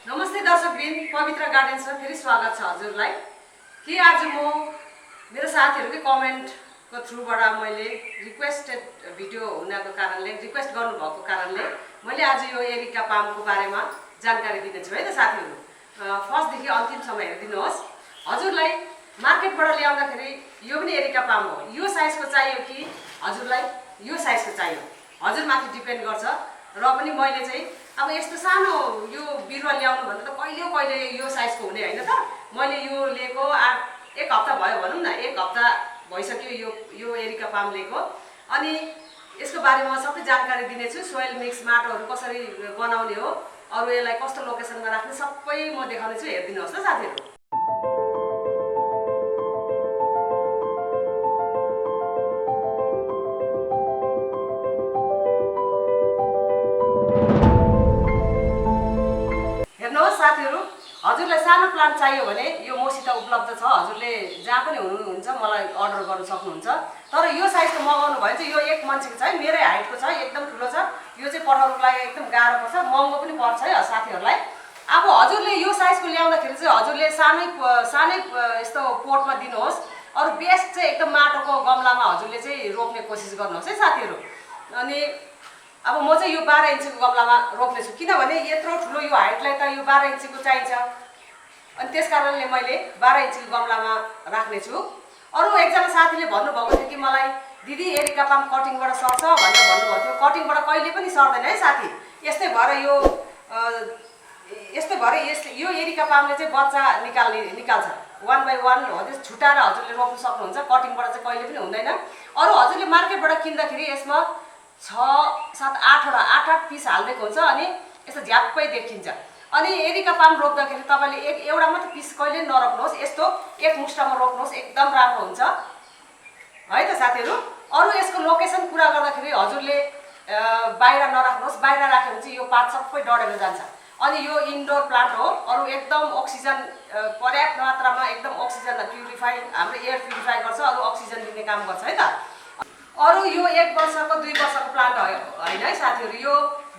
नमस्ते दर्शकबिन, पवित्र गार्डन से फेरि स्वागत छ हजुरलाई। कि आज म मेरो साथीहरुकै कमेन्टको थ्रुबाट मैले रिक्वेस्टेड भिडियो हुनको कारणले रिक्वेस्ट गर्नु भएको कारणले मैले आज यो एरिका पामको बारेमा जानकारी दिनेछु है त साथीहरु। फर्स्ट देखि अन्तिमसम्म हेरिदिनुहोस्। हजुरलाई मार्केटबाट ल्याउँदाखेरि यो पनि एरिका पाम हो। यो साइजको चाहियो कि हजुरलाई यो साइजको चाहियो, हजुरमाथि डिपेन्ड गर्छ। र पनि मैले चाहिँ अब यस्तो सानो यो बिरुवा ल्याउनु भन्दा त कहिले यो साइजको हुने हैन त। मैले यो लिएको एक हप्ता भयो भनौं न, एक हप्ता भइसक्यो यो एरिका पाम लिएको। अनि यसको बारेमा सबै जानकारी दिनेछु। सोइल मिक्स माटोहरु कसरी बनाउने हो, अरु यसलाई कस्तो लोकेसनमा राख्ने सबै म देखाउने छु। हेर्दिनुहोस् ल साथीहरु। साथीहरु, हजुरलाई सानो प्लान्ट चाहियो भने यो मसित उपलब्ध छ। हजुरले जहाँ पनि हुनुहुन्छ मलाई अर्डर गर्न सक्नुहुन्छ। तर यो साइजको मगाउनु भयो भने चाहिँ यो एक मान्छेको छ है, मेरै हाइटको छ, एकदम ठुलो छ। यो चाहिँ पठाउनुको लागि एकदम गाह्रो पर्छ, महँगो पनि पर्छ है साथीहरुलाई। अब हजुरले यो साइजको ल्याउँदाखेरि चाहिँ हजुरले सानै यस्तो पोटमा दिनुहोस्। अरु बेस्ट चाहिँ एकदम माटोको गमलामा हजुरले चाहिँ रोप्ने कोसिस गर्नुहोस् है साथीहरु। अनि अब म चाहिँ यो 12 इन्चको गमलामा रोप्ने छु, किनभने यत्रो ठुलो यो हाइटलाई त यो 12 इन्चको चाहिन्छ। अनि त्यसकारणले मैले 12 इन्चको गमलामा राख्ने छु। अरु एकजना साथीले भन्नुभएको थियो कि मलाई दिदी एरिका पाम कटिङबाट सर्छ भनेर भन्नुभएको थियो। कटिङबाट कहिले पनि सर्दैन है साथी। यस्तै भएर यो एरिका पामले चाहिँ बच्चा निकाल्छ। 1 बाइ 1 हो त्यस छुटाएर हजुरले रोप्न सक्नुहुन्छ। कटिङबाट चाहिँ कहिले पनि हुँदैन। अरु हजुरले मार्केटबाट किन्दाखेरि यसमा 6, 7, 8 पिस हाल्दिएको हुन्छ। अनि यस्तो झ्याप्पै देखिन्छ। अनि एरिका पाम रोप्दाखेरि तपाईले एउटा मात्र पिस कहिले नरोप्नुहोस्, यस्तो एक मुष्टामा रोप्नुहोस्, एकदम राम्रो हुन्छ है त साथीहरु। अरु यसको लोकेसन कुरा गर्दाखेरि हजुरले बाहिर नराख्नुहोस्। बाहिर राख्यो भने चाहिँ यो पात सबै डढेर जान्छ। अनि यो इन्डोर प्लान्ट हो। अरु एकदम अक्सिजन पर्याप्त मात्रामा एकदम अक्सिजन प्युरिफाई, हाम्रो एयर प्युरिफाई गर्छ, अरु अक्सिजन दिने काम गर्छ है त। अरु यो 1 वर्षको 2 वर्षको प्लान्ट हैन है साथीहरु। यो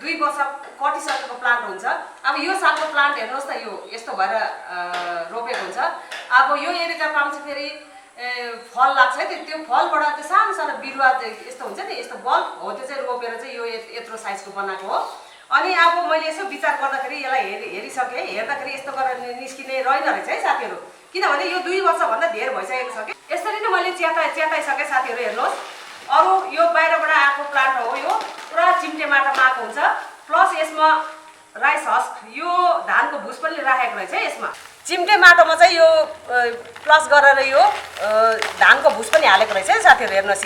2 वर्ष कटिसकेको प्लान्ट हुन्छ। अब यो सालको प्लान्ट हेर्नुहोस् न, यो यस्तो भएर रोपेको हुन्छ। अब यो एरिका पाम चाहिँ फेरि फल लाग्छ है। त्यो फलबाट चाहिँ सानो सानो बिरुवा यस्तो हुन्छ नि, यस्तो बल्ब हो, त्यो चाहिँ रोपेर चाहिँ यो यत्रो साइजको बनाएको हो। अनि अब मैले यसो विचार गर्दाखेरि यसलाई हेरिसके, हेर्दाखेरि यस्तो गरेर निस्किने रहेन रहेछ है साथीहरु। किनभने यो 2 वर्ष भन्दा धेरै भइसकेको छ कि। यसरी नै मैले च्याताइसके साथीहरु। हेर्नुहोस्, अरु यो बाहिरबाट आएको प्लान्ट हो। यो पुरा चिम्टे माटोमा आएको हुन्छ। प्लस यसमा राइस हस्क, यो धानको भुस पनि राखेको रहेछ है यसमा। चिम्टे माटोमा चाहिँ यो प्लस गरेर यो धानको भुस पनि हालेको रहेछ है साथीहरु। हेर्नुहोस्,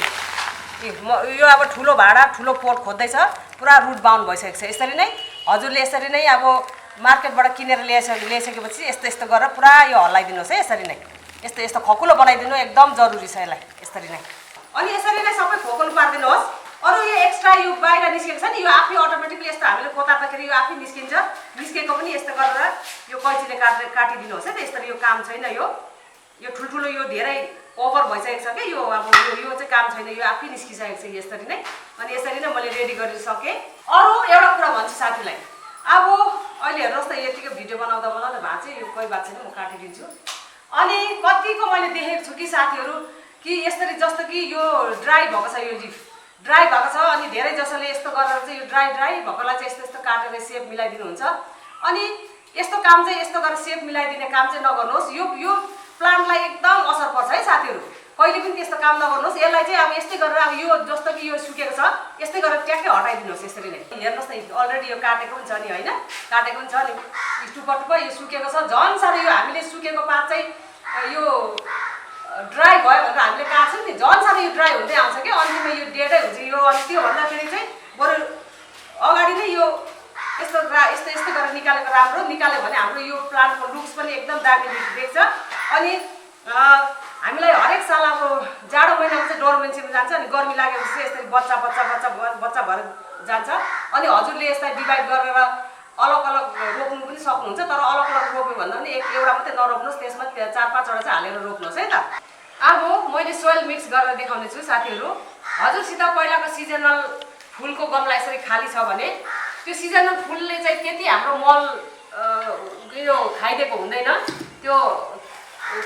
यो अब ठुलो भाडा ठुलो पोट खोज्दैछ, पुरा रुट बाउन्ड भइसकेको छ। यसरी नै हजुरले यसरी नै अब मार्केटबाट किनेर ल्याइसकेपछि यस्तो गरेर पुरा यो हल्लाइदिनुहोस् है। यसरी नै यस्तो खकुलो बनाइदिनु एकदम जरुरी छ यसलाई। यसरी नै अनि यसरी नै सबै खोकलो पार्दिनुहोस्। अरु यो एक्स्ट्रा यो बाहिर निस्केको छ नि, यो आफै अटोमेटिकली यस्तो हामीले कोतार्दाखेरि यो आफै निस्किन्छ। निस्केको पनि यस्तो गरेर यो कैचीले काटिदिनुहोस् है त। यसरी यो काम छैन। यो ठुलठुलो यो धेरै ओभर भइसकेको छ के। यो अब यो चाहिँ काम छैन, यो आफै निस्किसकेको छ यसरी नै। अनि यसरी नै मैले रेडी गरिसके। अरु एउटा कुरा भन्छु साथीलाई। अब अहिले हेर्नुहोस् त, यतिको भिडियो बनाउँदा भए चाहिँ यो कोही बात छैन, म काटिदिन्छु। अनि कतिको मैले देखेको छु कि साथीहरु कि यसरी जस्तो कि यो ड्राई भएको छ, यो लिफ ड्राई भएको छ। अनि धेरै जसोले यस्तो गरेर चाहिँ यो ड्राई भएकोलाई चाहिँ यस्तो काटेर सेप मिलाइदिनुहुन्छ। अनि यस्तो काम चाहिँ यस्तो गरेर सेप मिलाइदिने काम चाहिँ नगर्नुहोस्। यो प्लान्टलाई एकदम असर पर्छ है साथीहरु। कहिले पनि त्यस्तो काम नगर्नुहोस्। यसलाई चाहिँ अब यस्तै गरेर अब यो जस्तो कि यो सुकेको छ, यस्तै गरेर ट्याक्कै हटाइदिनुहोस् यसरी नै। हेर्नुहोस् न, अलरेडी यो काटेको पनि छ नि हैन, काटेको पनि छ नि। टुप्पा यो सुकेको छ। झन् साह्रो यो हामीले सुकेको पात चाहिँ यो ड्राई भयो भनेर हामीले काट्छौँ नि, झन् साह्रो यो ड्राई हुँदै आउँछ के। अन्तिममा यो डेडै हुन्छ यो। अनि त्यो भन्दाखेरि चाहिँ बरु अगाडि नै यो यस्तो गरेर निकालेको राम्रो। निकाल्यो भने हाम्रो यो प्लान्टको लुक्स पनि एकदम दामी देख्छ। अनि हामीलाई हरेक साल अब जाडो महिनामा चाहिँ डोर्मेन्सीमा जान्छ। अनि गर्मी लागेपछि यसरी बच्चा भएर जान्छ। अनि हजुरले यसलाई डिभाइड गरेर अलग रोप्नु पनि सक्नुहुन्छ। तर अलग रोप्यो भन्दा पनि एउटा मात्रै नरोप्नुहोस्, त्यसमा 4-5 वटा चाहिँ हालेर रोप्नुहोस् है त। अब मैले सोइल मिक्स गरेर देखाउने छु साथीहरु। हजुरसित पहिलाको सिजनल फुलको गमला यसरी खाली छ भने त्यो सिजनल फुलले चाहिँ त्यति हाम्रो मल खाइदिएको हुँदैन त्यो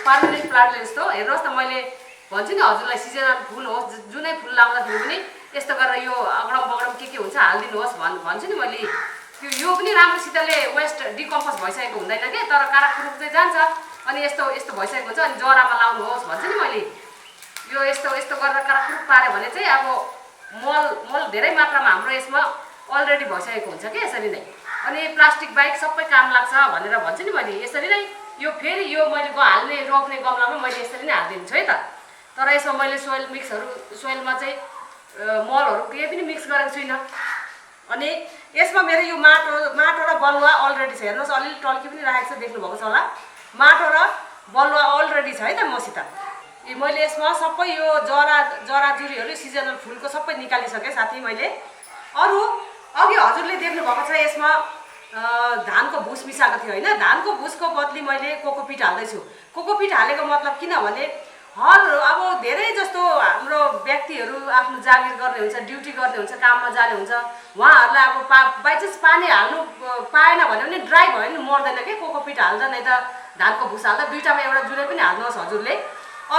पर्मानेन्ट प्लान्टले जस्तो। हेर्नुहोस् त मैले भन्छु नि हजुरलाई सिजनल फुल होस् जुनै फुल लाउँदाखेरि पनि यस्तो गरेर यो अगडम बगडम के हुन्छ हालिदिनुहोस् भन्छु नि मैले। यो पनि राम्रोसितले वेस्ट डिकम्पोज भइसकेको हुँदैन कि तर काराकुरुक चाहिँ जान्छ अनि यस्तो यस्तो भइसकेको हुन्छ अनि जरामा लाउनुहोस् भन्छु नि मैले। यो यस्तो यस्तो गरेर काराकुरुक पार्यो भने चाहिँ अब मल धेरै मात्रामा हाम्रो यसमा अलरेडी भइसकेको हुन्छ कि यसरी नै। अनि प्लास्टिक बाहेक सबै काम लाग्छ भनेर भन्छु नि मैले। यसरी नै यो फेरि यो मैले हाल्ने रोप्ने गमलामा मैले यसरी नै हालिदिन्छु है त। तर यसमा मैले सोइल मिक्सहरू सोइलमा चाहिँ मलहरू केही पनि मिक्स गरेको छुइनँ। अनि यसमा मेरो यो माटो र बलुवा अलरेडी छ। हेर्नुहोस् अलिअलि टल्की पनि राखेको छ देख्नुभएको छ होला। माटो र बलुवा अलरेडी छ है त मसित। मैले यसमा सबै यो जराजुरीहरू सिजनल फुलको सबै निकालिसकेँ साथी मैले। अरू अघि हजुरले देख्नुभएको छ यसमा धानको भुस मिसाएको थियो होइन। धानको भुसको बदली मैले कोकोपिट हाल्दैछु। कोकोपिट हालेको मतलब किनभने अब धेरै जस्तो हाम्रो व्यक्तिहरू आफ्नो जागिर गर्ने हुन्छ, ड्युटी गर्ने हुन्छ, काममा जाने हुन्छ, उहाँहरूलाई अब बाइचान्स पानी हाल्नु पाएन भने पनि ड्राई भयो भने मर्दैन कि कोकोपिट हाल्दा नै त धानको भुस हाल्दा दुईटामा एउटा जुनै पनि हाल्नुहोस् हजुरले।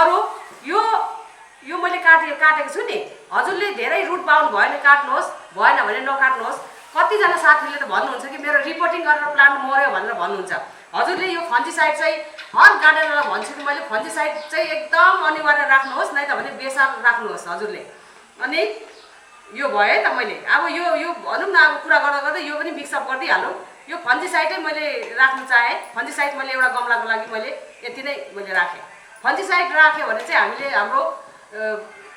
अरू यो मैले काटेको छु नि हजुरले धेरै रुट बाउन्ड भयो भने काट्नुहोस्, भएन भने नकाट्नुहोस्। कतिजना साथीले त भन्नुहुन्छ कि मेरो रिपोर्टिङ गरेर प्लान्ट मर्यो भनेर भन्नुहुन्छ। हजुरले यो फन्जिसाइड चाहिँ हर गार्डनरलाई भन्छु कि मैले फन्जिसाइड चाहिँ एकदम अनिवार्य राख्नुहोस्, नै त भने बेसार राख्नुहोस् हजुरले। अनि यो भयो है त मैले। अब यो भनौँ न अब कुरा गर्दा गर्दै यो पनि मिक्सअप गरिदिइहालौँ। यो फन्जिसाइडै मैले राख्नु चाहेँ। फन्जिसाइड मैले एउटा गमलाको लागि मैले यति नै मैले राखेँ। फन्जिसाइड राख्यो भने चाहिँ हामीले हाम्रो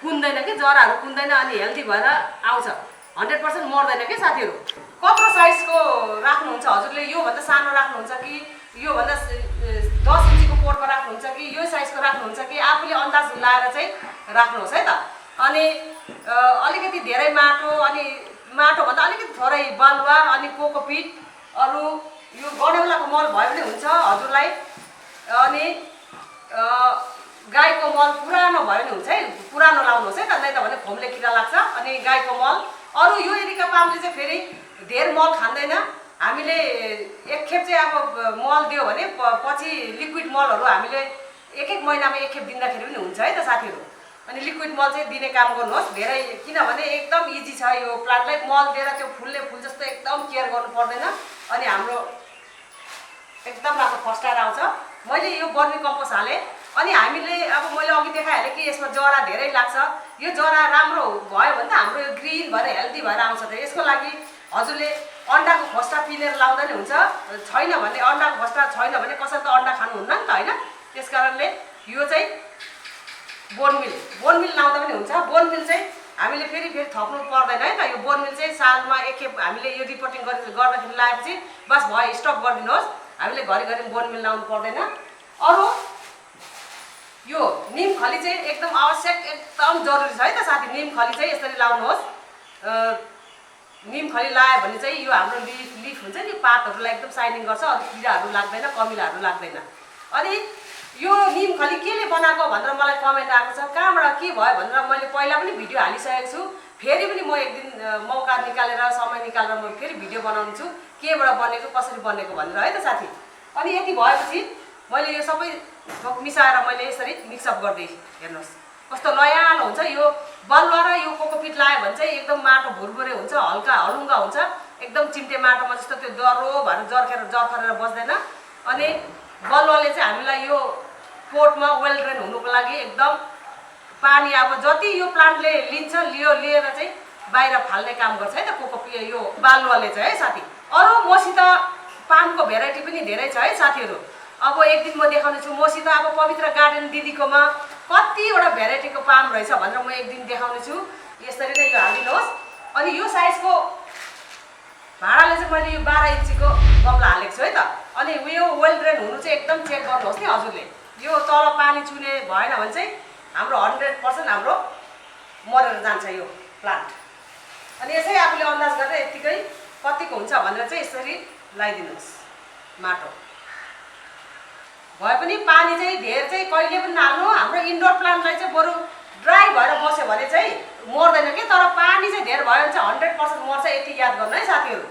कुन्दैन कि जराहरू कुन्दैन अनि हेल्दी भएर आउँछ। 100% मर्दैन कि साथीहरू। कत्रो साइजको राख्नुहुन्छ हजुरले? योभन्दा सानो राख्नुहुन्छ कि योभन्दा 10 इन्चीको पोटमा राख्नुहुन्छ कि यो साइजको राख्नुहुन्छ कि आफूले अन्दाज लाएर चाहिँ राख्नुहोस् है त। अनि अलिकति धेरै माटो अनि माटोभन्दा अलिकति थोरै बालुवा अनि कोकोपिट अरू यो गडौलाको मल भयो भने हुन्छ हजुरलाई। अनि गाईको मल पुरानो भयो भने हुन्छ है, पुरानो लाउनुहोस् है त, नै त भने खोमले किरा लाग्छ। अनि गाईको मल अरू यो एरिका पामले चाहिँ फेरि धेर मल खाँदैन। हामीले एकखेप चाहिँ अब मल दियो भने पछि लिक्विड मलहरू हामीले एक महिनामा एकखेप दिँदाखेरि पनि हुन्छ है त साथीहरू। अनि लिक्विड मल चाहिँ दिने काम गर्नुहोस् धेरै, किनभने एकदम इजी छ यो प्लान्टलाई मल दिएर त्यो फुलले फुल जस्तो एकदम केयर गर्नु पर्दैन अनि हाम्रो एकदम राम्रो फस्टाएर आउँछ। मैले यो बर्मी कम्पोस्ट हालेँ अनि हामीले अब मैले अघि देखाइहालेँ कि यसमा जरा धेरै लाग्छ। यो जरा राम्रो भयो भने त हाम्रो यो ग्रिन भएर हेल्दी भएर आउँछ। त यसको लागि हजुरले अन्डाको खोस्टा पिनेर लाउँदा नि हुन्छ। छैन भने अन्डाको खोस्टा छैन भने कसैले त अन्डा खानुहुन्न नि त होइन। त्यस कारणले यो चाहिँ बोनमिल लाउँदा पनि हुन्छ। बोनमिल चाहिँ हामीले फेरि थप्नु पर्दैन है त। यो बोनमिल चाहिँ सालमा एकखेप हामीले यो रिपोर्टिङ गर्दाखेरि लगाएपछि बस भयो, स्टप गरिदिनुहोस्। हामीले घरिघरि बोनमिल लाउनु पर्दैन। अरू यो निम खली चाहिँ एकदम आवश्यक एकदम जरुरी छ है त साथी। निम खली चाहिँ यसरी लाउनुहोस्। निम खली लगायो भने चाहिँ यो हाम्रो लिफ हुन्छ नि पातहरूलाई एकदम साइनिङ गर्छ, अरू किराहरू लाग्दैन, कमिलाहरू लाग्दैन। अनि यो निम खली केले बनाएको भनेर मलाई कमेन्ट आएको छ, कहाँबाट के भयो भनेर मैले पहिला पनि भिडियो हालिसकेको छु। फेरि पनि म एक दिन मौका निकालेर समय निकालेर म फेरि भिडियो बनाउँछु केबाट बनेको कसरी बनेको भनेर है त साथी। अनि यति भएपछि मैले यो सबै मिसाएर मैले यसरी मिक्सअप गर्दै हेर्नुहोस् कस्तो लयालो हुन्छ। यो बलुवा र यो कोकोपिट लगायो भने चाहिँ एकदम माटो भुरभुरे हुन्छ, हल्का हलुङ्गा हुन्छ, एकदम चिम्टे माटोमा जस्तो त्यो दह्रो भएर जर्खरेर बस्दैन। अनि बलुवाले चाहिँ हामीलाई यो पोटमा वेल ड्रेन हुनुको लागि एकदम पानी अब जति यो प्लान्टले लिन्छ लिएर चाहिँ बाहिर फाल्ने काम गर्छ है त कोकोपिट यो बालुवाले चाहिँ है साथी। अरू मसित पामको भेराइटी पनि धेरै छ है साथीहरू। अब एक दिन म देखाउने छु मसित अब पवित्र गार्डन दिदीकोमा कतिवटा भेराइटीको पाम रहेछ भनेर म एक दिन देखाउने छु। यसरी नै यो हालिदिनुहोस्। अनि यो साइजको भाँडाले चाहिँ मैले यो 12 इन्चीको गमला हालेको छु है त। अनि यो वेल ड्रेन हुनु चाहिँ एकदम चेक गर्नुहोस् नि हजुरले। यो तल पानी चुने भएन भने चाहिँ हाम्रो 100% हाम्रो मरेर जान्छ यो प्लान्ट। अनि यसै आफूले अन्दाज गरेर यतिकै कतिको हुन्छ भनेर चाहिँ यसरी लगाइदिनुहोस्। माटो भए पनि पानी चाहिँ धेर चाहिँ कहिले पनि नहाल्नु। हाम्रो इन्डोर प्लान्टलाई चाहिँ बरु ड्राई भएर बस्यो भने चाहिँ मर्दैन कि, तर पानी चाहिँ धेर भयो भने चाहिँ 100% मर्छ। यति याद गर्नु है साथीहरू।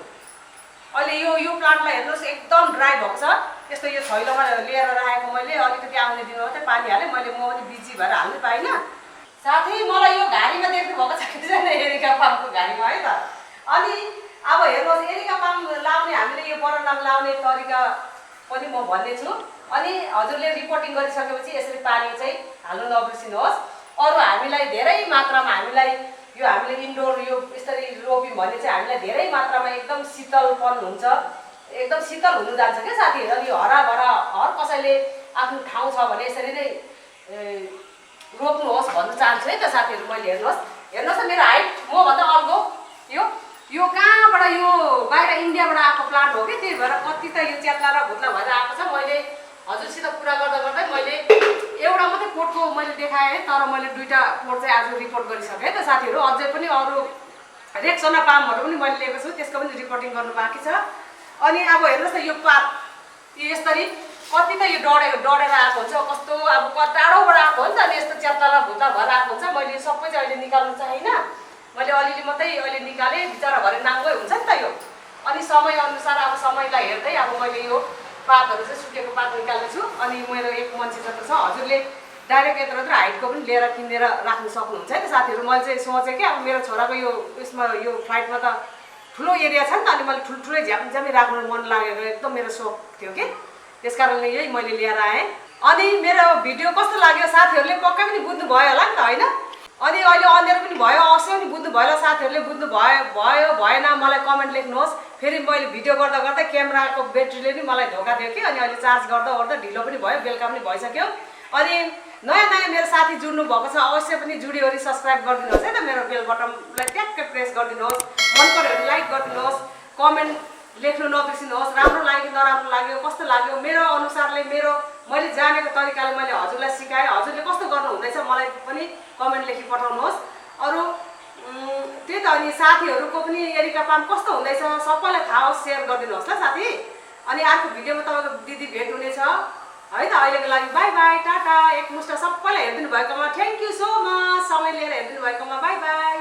अहिले यो प्लान्टलाई हेर्नुहोस् एकदम ड्राई भएको छ। यस्तो यो थैलोमा लिएर राखेको मैले अलिकति आउने दिनमा मात्रै पानी हालेँ मैले म पनि बिजी भएर हाल्नु पाइनँ। साथै मलाई यो घारीमा देख्नु भएको छ कि छैन एरिका पामको घारीमा है त। अनि अब हेर्नुहोस् एरिका पाम लाउने हामीले यो बरन्डामा लाउने तरिका पनि म भन्ने छु। अनि हजुरले रिपोर्टिङ गरिसकेपछि यसरी पानी चाहिँ हाल्नु नबिर्सिनुहोस्। अरू हामीलाई धेरै मात्रामा हामीले इन्डोर यो यसरी रोप्यौँ भने चाहिँ हामीलाई धेरै मात्रामा एकदम शीतलपन हुन्छ, एकदम शीतल हुनु जान्छ क्या साथीहरू। अनि हराभरा हर कसैले आफ्नो ठाउँ छ भने यसरी नै रोप्नुहोस् भन्न चाहन्छु है त साथीहरू। मैले हेर्नुहोस् त मेरो हाइट मभन्दा अल्गो यो कहाँबाट यो बाहिर इन्डियाबाट आएको प्लान्ट हो कि, त्यही भएर कति त यो च्यात्ला र भुत्ला भएर आएको छ। मैले हजुरसित कुरा गर्दा गर्दै मैले एउटा मात्रै पोटको मैले देखाएँ, तर मैले 2टा पोट चाहिँ आज रिपोर्ट गरिसकेँ है त साथीहरू। अझै पनि अरू रेक्सोना पामहरू पनि मैले लिएको छु, त्यसको पनि रिपोर्टिङ गर्नु बाँकी छ। अनि अब हेर्नुहोस् न यो पात यसरी कति त यो डढेर आएको हुन्छ, कस्तो अब टाढोबाट आएको हो नि त। अनि यस्तो च्यात्ला र भुत्ला भएर आएको हुन्छ। मैले यो सबै चाहिँ अहिले निकाल्नु चाहिनँ, मैले अलिअलि मात्रै अहिले निकालेँ, बिचरा भरे नाङ्गै हुन्छ नि त यो। अनि समयअनुसार अब समयलाई हेर्दै अब मैले यो पातहरू चाहिँ सुकेको पात निकाल्नेछु। अनि मेरो एक मान्छे जस्तो छ, हजुरले डाइरेक्ट यत्रो हाइटको पनि लिएर किनेर राख्नु सक्नुहुन्छ है त साथीहरू। मैले चाहिँ सोचेँ कि अब मेरो छोराको यो उसमा यो फ्लाइटमा त ठुलो एरिया छ नि त, अनि मैले ठुल्ठुलै झ्यामी राख्नु मन लागेको एकदम मेरो सोख थियो कि, त्यस कारणले यही मैले लिएर आएँ। अनि मेरो भिडियो कस्तो लाग्यो साथीहरूले पक्कै पनि बुझ्नुभयो होला नि त होइन। अनि अहिले अँध्यारो पनि भयो, अवश्य पनि बुझ्नुभयो होला साथीहरूले। बुझ्नुभयो भएन मलाई कमेन्ट लेख्नुहोस्। फेरि मैले भिडियो गर्दा गर्दै क्यामेराको ब्याट्रीले पनि मलाई धोका दियो कि, अनि अहिले चार्ज गर्दा ढिलो पनि भयो, बेलुका पनि भइसक्यो। अनि नयाँ मेरो साथी जुड्नु भएको छ, अवश्य पनि जुडिवरी सब्सक्राइब गरिदिनुहोस् है त। मेरो बेल बटनलाई ट्याक्कै प्रेस गरिदिनुहोस्, मन पऱ्यो भने लाइक गरिदिनुहोस्, कमेन्ट लेख्नु नबिर्सिनुहोस्। राम्रो लाग्यो कि नराम्रो लाग्यो, कस्तो लाग्यो, मेरो अनुसारले मैले जानेको तरिकाले मैले हजुरलाई सिकाएँ। हजुरले कस्तो गर्नु हुँदैछ मलाई पनि कमेन्ट लेखी पठाउनुहोस्। अरू त्यही त। अनि साथीहरूको पनि एरिका पाम कस्तो हुँदैछ सबैलाई थाहा होस्, सेयर गरिदिनुहोस् ल साथी। अनि अर्को भिडियोमा तपाईँको दिदी भेट हुनेछ है त। अहिलेको लागि बाई बाई, टाटा। एकमुष्ट सबैलाई हेरिदिनु भएकोमा थ्याङ्क यू सो मच, समय लिएर हेरिदिनु भएकोमा बाई बाई।